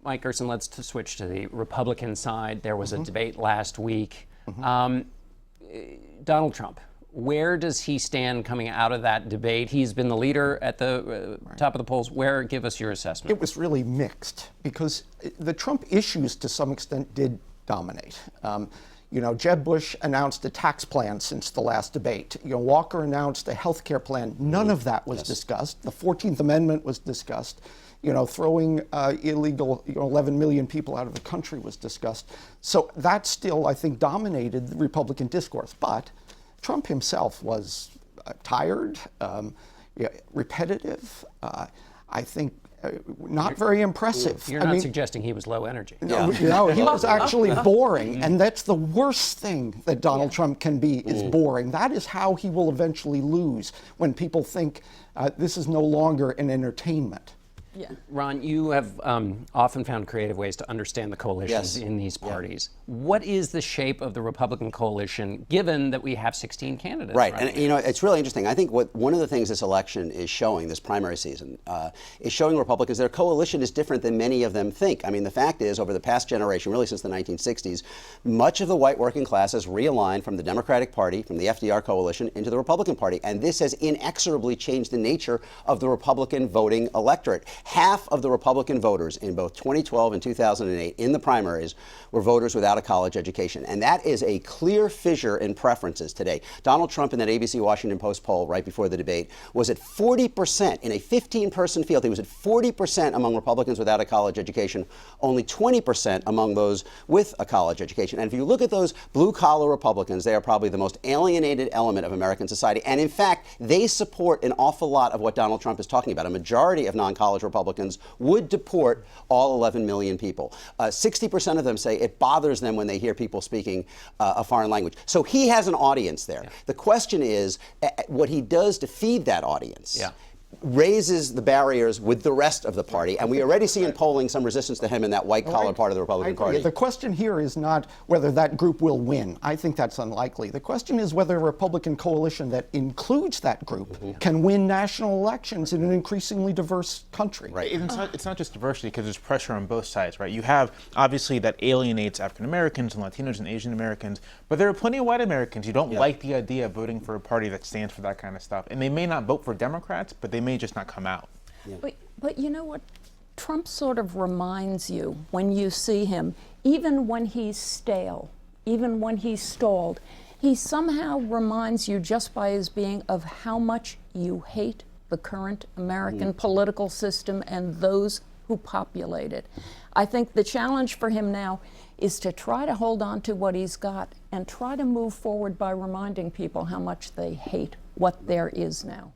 Mike Gerson, let's switch to the Republican side. There was a debate last week. Donald Trump, where does he stand coming out of that debate? He's been the leader at the top of the polls. Give us your assessment. It was really mixed because the Trump issues to some extent did dominate. Jeb Bush announced a tax plan since the last debate. Walker announced a health care plan. None of that was discussed. The 14th Amendment was discussed. Throwing illegal 11 million people out of the country was discussed. So that still, I think, dominated the Republican discourse. But Trump himself was tired, repetitive, I think not very impressive. You're not suggesting he was low energy. No, he was actually boring, and that's the worst thing that Donald Trump can be, is boring. That is how he will eventually lose, when people think this is no longer an entertainment. Yeah. Ron, you have often found creative ways to understand the coalitions in these parties. What is the shape of the Republican coalition, given that we have 16 candidates? Right, and it's really interesting. I think one of the things this election is showing, this primary season, is showing Republicans their coalition is different than many of them think. I mean, the fact is, over the past generation, really since the 1960s, much of the white working class has realigned from the Democratic Party, from the FDR coalition, into the Republican Party, and this has inexorably changed the nature of the Republican voting electorate. Half of the Republican voters in both 2012 and 2008 in the primaries were voters without a college education. And that is a clear fissure in preferences today. Donald Trump, in that ABC Washington Post poll right before the debate, was at 40% in a 15-person field. He was at 40% among Republicans without a college education, only 20% among those with a college education. And if you look at those blue-collar Republicans, they are probably the most alienated element of American society. And in fact, they support an awful lot of what Donald Trump is talking about. A majority of non-college Republicans would deport all 11 million people. 60% of them say it bothers them when they hear people speaking a foreign language. So he has an audience there. The question is what he does to feed that audience. Raises the barriers with the rest of the party, and we already see in polling some resistance to him in that white-collar part of the Republican Party. The question here is not whether that group will win. I think that's unlikely. The question is whether a Republican coalition that includes that group can win national elections in an increasingly diverse country. Right. It's not just diversity, because there's pressure on both sides, right? You have, obviously, that alienates African Americans and Latinos and Asian Americans, but there are plenty of white Americans who don't like the idea of voting for a party that stands for that kind of stuff. And they may not vote for Democrats, but they may just not come out. But you know what? Trump sort of reminds you, when you see him, even when he's stale, even when he's stalled, he somehow reminds you, just by his being, of how much you hate the current American political system and those who populate it. I think the challenge for him now is to try to hold on to what he's got and try to move forward by reminding people how much they hate what there is now.